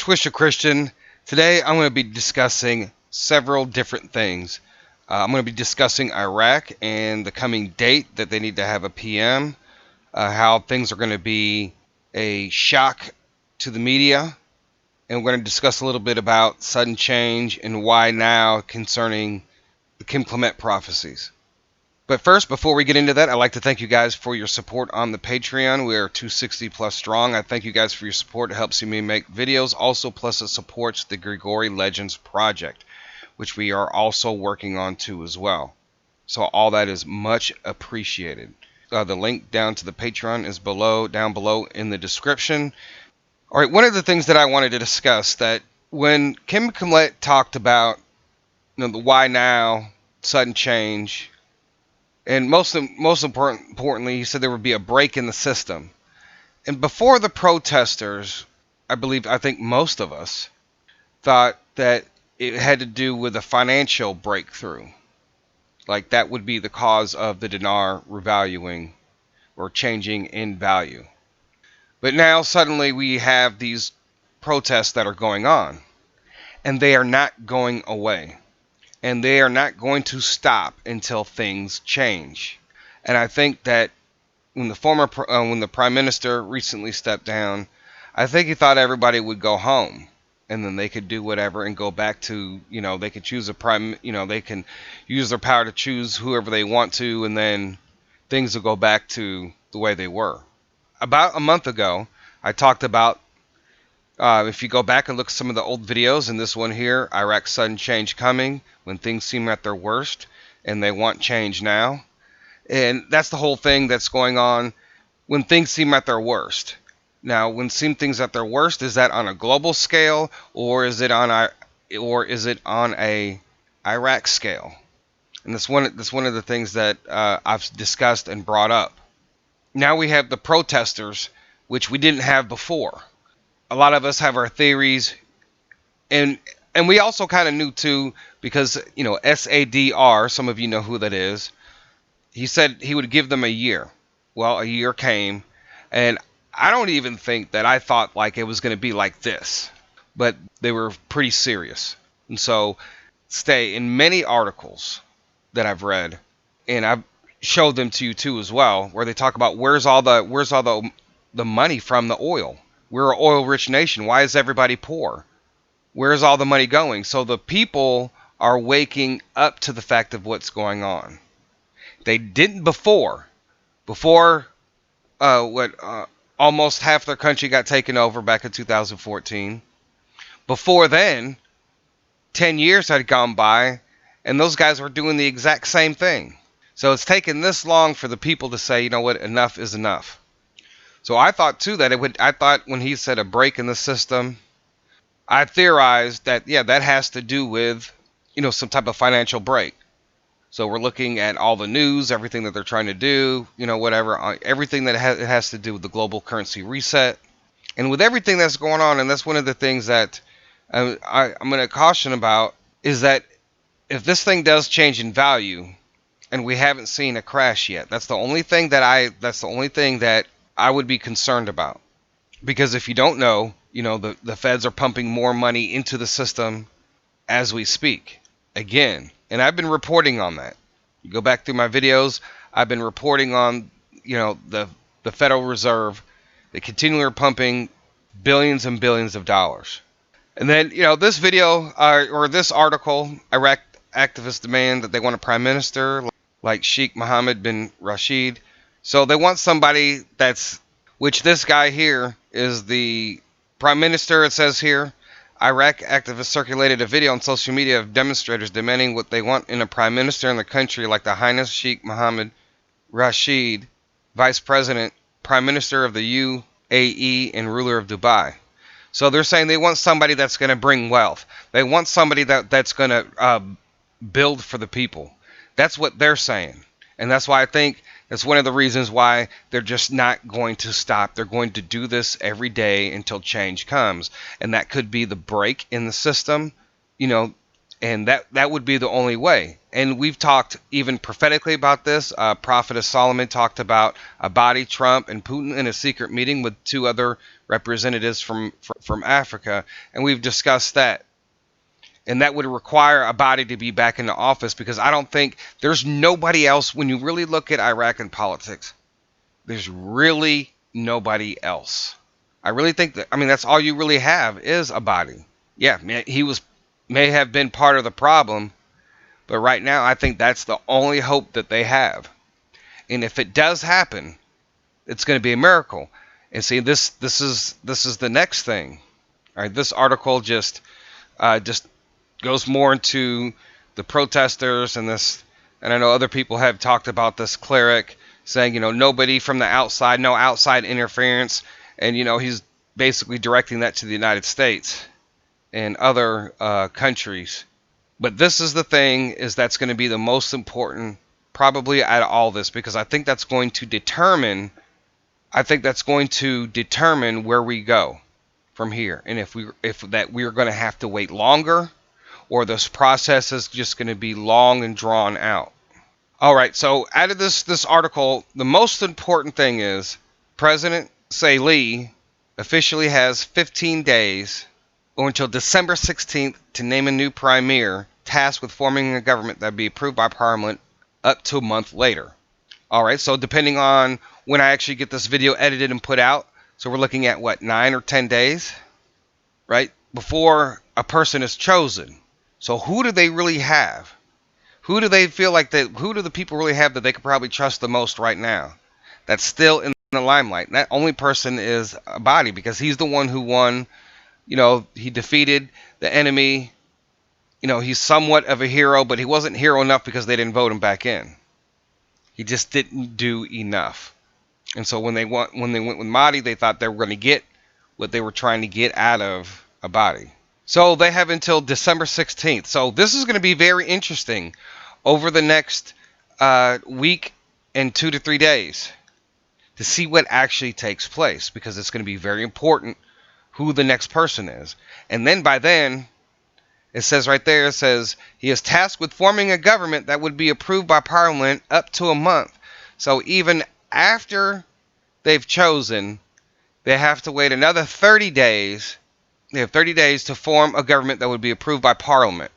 Swisher Christian. Today I'm going to be discussing several different things. I'm going to be discussing Iraq and the coming date that they need to have a PM, how things are going to be a shock to the media, and we're going to discuss a little bit about sudden change and why now concerning the Kim Clement prophecies. But first, before we get into that, I'd like to thank you guys for your support on the Patreon. We are 260 plus strong. I thank you guys for your support. It helps me make videos. Also, plus it supports the Grigori Legends project, which we are also working on too as well. So all that is much appreciated. The link down to the Patreon is down below in the description. All right, one of the things that I wanted to discuss, that when Kim Clement talked about the why now, sudden change, and most importantly, he said there would be a break in the system. And before the protesters, I think most of us thought that it had to do with a financial breakthrough. Like that would be the cause of the dinar revaluing or changing in value. But now suddenly we have these protests that are going on, and they are not going away. And they are not going to stop until things change. And I think that when the Prime Minister recently stepped down, I think he thought everybody would go home, and then they could do whatever and go back to, they could choose they can use their power to choose whoever they want to, and then things will go back to the way they were. About a month ago, I talked about, if you go back and look at some of the old videos, and this one here, Iraq sudden change coming, when things seem at their worst, and they want change now. And that's the whole thing that's going on when things seem at their worst. Now, when things at their worst, is that on a global scale, or is it on a Iraq scale? And that's one of the things that I've discussed and brought up. Now we have the protesters, which we didn't have before. A lot of us have our theories, and we also kind of knew too, because SADR, some of you know who that is. He said he would give them a year. Well, a year came, and I don't even think that I thought like it was going to be like this, but they were pretty serious. And so, in many articles that I've read, and I've showed them to you too as well, where they talk about where's all the money from the oil. We're an oil-rich nation. Why is everybody poor? Where's all the money going? So the people are waking up to the fact of what's going on. They didn't before. Almost half their country got taken over back in 2014. Before then, 10 years had gone by, and those guys were doing the exact same thing. So it's taken this long for the people to say, you know what, enough is enough. So I thought too that I thought when he said a break in the system, I theorized that, that has to do with, some type of financial break. So we're looking at all the news, everything that they're trying to do, whatever, everything that has to do with the global currency reset. And with everything that's going on, and that's one of the things that I'm going to caution about, is that if this thing does change in value, and we haven't seen a crash yet, that's the only thing that I would be concerned about. Because if you don't know, the feds are pumping more money into the system as we speak. Again, and I've been reporting on that. You go back through my videos, I've been reporting on, the Federal Reserve. They continually are pumping billions and billions of dollars. And then, this video, or this article, Iraq activists demand that they want a prime minister like Sheikh Mohammed bin Rashid. So they want somebody which this guy here is the prime minister, it says here. Iraq activists circulated a video on social media of demonstrators demanding what they want in a prime minister in the country, like the Highness Sheikh Mohammed Rashid, Vice President, Prime Minister of the UAE, and ruler of Dubai. So they're saying they want somebody that's going to bring wealth. They want somebody that's going to build for the people. That's what they're saying. And that's why I think that's one of the reasons why they're just not going to stop. They're going to do this every day until change comes. And that could be the break in the system. And that would be the only way. And we've talked even prophetically about this. Prophet of Solomon talked about Abadi, Trump, and Putin in a secret meeting with two other representatives from Africa, and we've discussed that. And that would require Abadi to be back in the office, because I don't think there's nobody else. When you really look at Iraq and politics, there's really nobody else. I really think that, I mean, that's all you really have is Abadi. Yeah, he may have been part of the problem, but right now I think that's the only hope that they have. And if it does happen, it's going to be a miracle. And see, this is the next thing. All right, this article just goes more into the protesters and this. And I know other people have talked about this cleric saying, nobody from the outside, no outside interference, and he's basically directing that to the United States and other countries. But this is the thing, is that's going to be the most important probably out of all this, because I think that's going to determine where we go from here, and if we're going to have to wait longer, or this process is just going to be long and drawn out. All right, so out of this article, the most important thing is President Saleh officially has 15 days, or until December 16th, to name a new premier tasked with forming a government that would be approved by Parliament up to a month later. All right, so depending on when I actually get this video edited and put out, so we're looking at what, 9 or 10 days, right, before a person is chosen. So who do they really have? Who do they feel like who do the people really have that they could probably trust the most right now? That's still in the limelight. And that only person is Abadi, because he's the one who won. He defeated the enemy. He's somewhat of a hero, but he wasn't hero enough because they didn't vote him back in. He just didn't do enough. And so when they went with Mahdi, they thought they were going to get what they were trying to get out of Abadi. So they have until December 16th. So this is going to be very interesting over the next week and 2 to 3 days to see what actually takes place, because it's going to be very important who the next person is. And then by then, it says right there, it says he is tasked with forming a government that would be approved by Parliament up to a month. So even after they've chosen, they have to wait another 30 days. They have 30 days to form a government that would be approved by Parliament.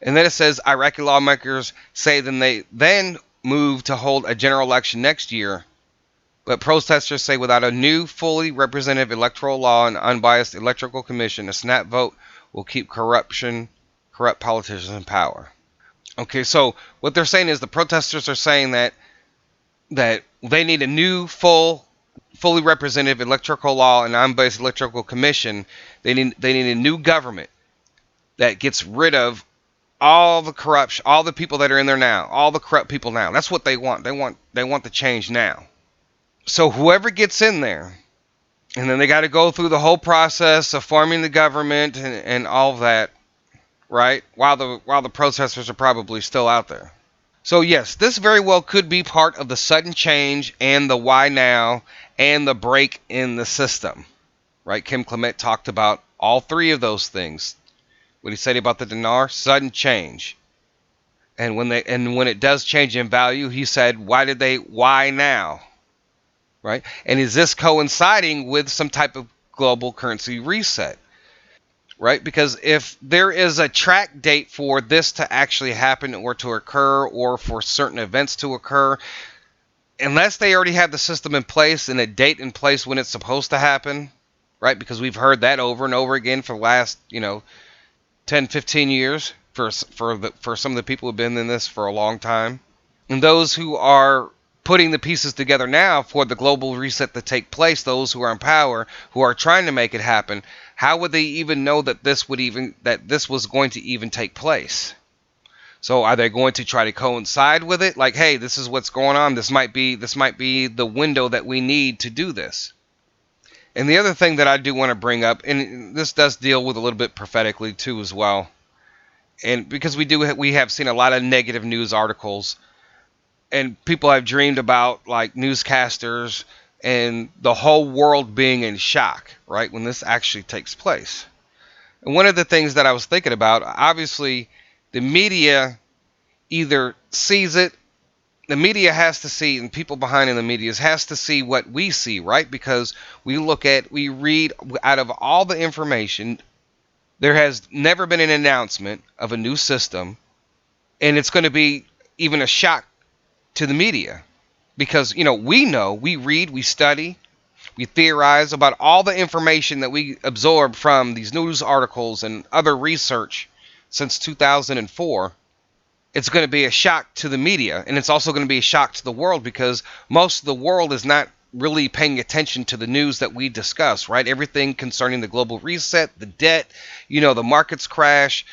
And then it says Iraqi lawmakers say they then move to hold a general election next year. But protesters say without a new, fully representative electoral law and unbiased electoral commission, a snap vote will keep corrupt politicians in power. Okay, so what they're saying is the protesters are saying that they need a new, fully representative electoral law and unbiased electoral commission. They need a new government that gets rid of all the corruption, all the people that are in there now, all the corrupt people now. That's what they want. They want the change now. So whoever gets in there, and then they got to go through the whole process of forming the government and all of that, right? While the protesters are probably still out there. So yes, this very well could be part of the sudden change and the why now and the break in the system, right? Kim Clement talked about all three of those things. What he said about the dinar, sudden change. And when it does change in value, he said, why now? Right? And is this coinciding with some type of global currency reset? Right? Because if there is a track date for this to actually happen or to occur, or for certain events to occur, unless they already have the system in place and a date in place when it's supposed to happen, right? Because we've heard that over and over again for the last, 10, 15 years for some of the people who've been in this for a long time. And those who are putting the pieces together now for the global reset to take place, those who are in power, who are trying to make it happen, how would they even know that this was going to even take place? So are they going to try to coincide with it? Like, hey, this is what's going on. This might be the window that we need to do this. And the other thing that I do want to bring up, and this does deal with a little bit prophetically too as well, and because we have seen a lot of negative news articles, and people have dreamed about like newscasters and the whole world being in shock, right, when this actually takes place. And one of the things that I was thinking about, obviously, the media either sees it, the media has to see, and people behind in the media has to see what we see, right? Because we read out of all the information, there has never been an announcement of a new system, and it's going to be even a shock to the media because, we read, we study, we theorize about all the information that we absorb from these news articles and other research since 2004. It's going to be a shock to the media, and it's also going to be a shock to the world because most of the world is not really paying attention to the news that we discuss, right? Everything concerning the global reset, the debt, the markets crash,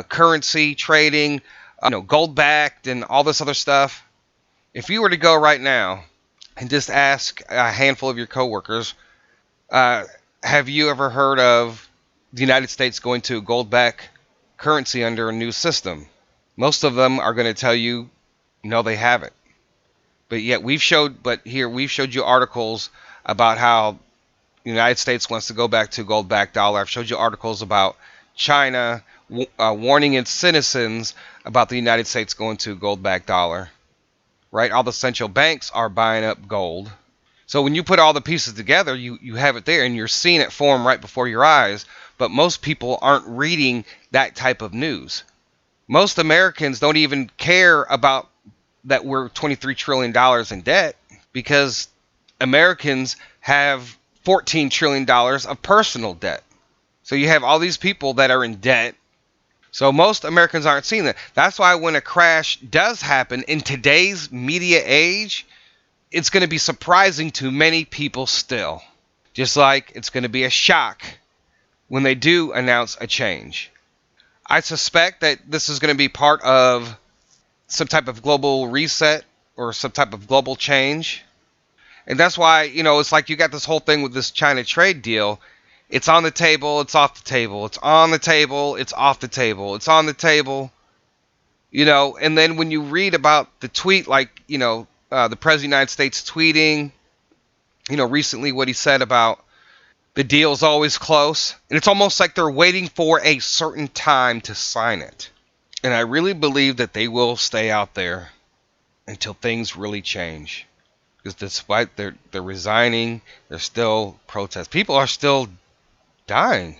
currency trading, gold backed and all this other stuff. If you were to go right now and just ask a handful of your coworkers, uh, have you ever heard of the United States going to gold backed currency under a new system? Most of them are going to tell you, no, they haven't. We've showed you articles about how the United States wants to go back to gold-backed dollar. I've showed you articles about China warning its citizens about the United States going to gold-backed dollar. Right? All the central banks are buying up gold. So when you put all the pieces together, you have it there, and you're seeing it form right before your eyes. But most people aren't reading that type of news. Most Americans don't even care about that we're $23 trillion in debt because Americans have $14 trillion of personal debt. So you have all these people that are in debt. So most Americans aren't seeing that. That's why when a crash does happen in today's media age, it's going to be surprising to many people still. Just like it's going to be a shock when they do announce a change. I suspect that this is going to be part of some type of global reset or some type of global change. And that's why, it's like you got this whole thing with this China trade deal. It's on the table, it's off the table. It's on the table, it's off the table. It's on the table. And then when you read about the tweet, like, the President of the United States tweeting, recently what he said about the deal's always close. And it's almost like they're waiting for a certain time to sign it. And I really believe that they will stay out there until things really change. Because despite they're resigning, there's still protests. People are still dying.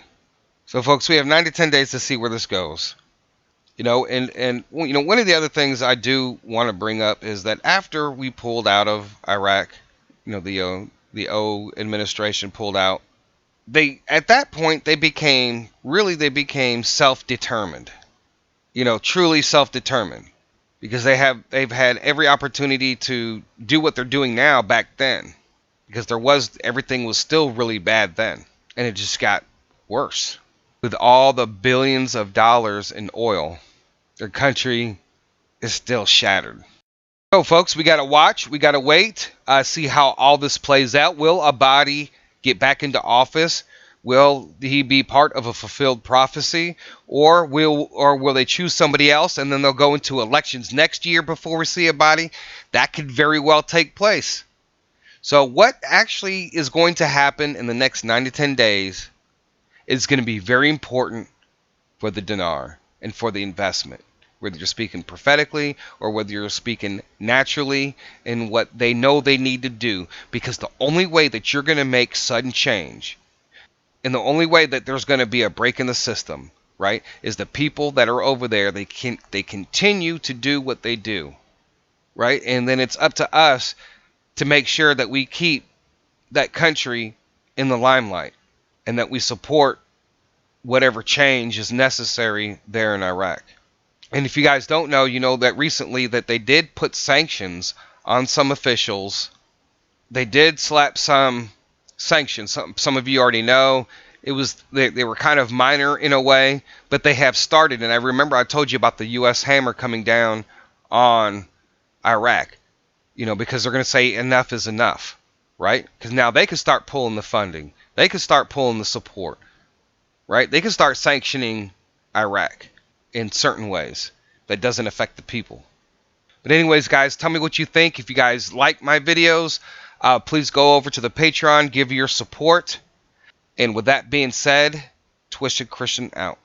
So folks, we have 9 to 10 days to see where this goes. And one of the other things I do want to bring up is that after we pulled out of Iraq, the O administration pulled out, at that point they became self-determined. Truly self-determined, because they've had every opportunity to do what they're doing now back then, because everything was still really bad then, and it just got worse with all the billions of dollars in oil. Their country is still shattered. So folks, we gotta watch, we gotta wait, see how all this plays out. Will Abadi get back into office? Will he be part of a fulfilled prophecy, or will they choose somebody else and then they'll go into elections next year before we see Abadi? That could very well take place. So what actually is going to happen in the next 9 to 10 days is going to be very important for the dinar and for the investment, whether you're speaking prophetically or whether you're speaking naturally in what they know they need to do, because the only way that you're going to make sudden change, and the only way that there's going to be a break in the system, right, is the people that are over there, they continue to do what they do, right? And then it's up to us to make sure that we keep that country in the limelight and that we support whatever change is necessary there in Iraq. And if you guys don't know, you know that recently that they did put sanctions on some officials. They did slap some sanctions. Some of you already know. They were kind of minor in a way, but they have started. And I remember I told you about the U.S. hammer coming down on Iraq, because they're going to say enough is enough, right? Because now they can start pulling the funding. They can start pulling the support, right? They can start sanctioning Iraq in certain ways that doesn't affect the people. But anyways, guys, tell me what you think. If you guys like my videos, please go over to the Patreon, give your support. And with that being said, Twisted Christian out.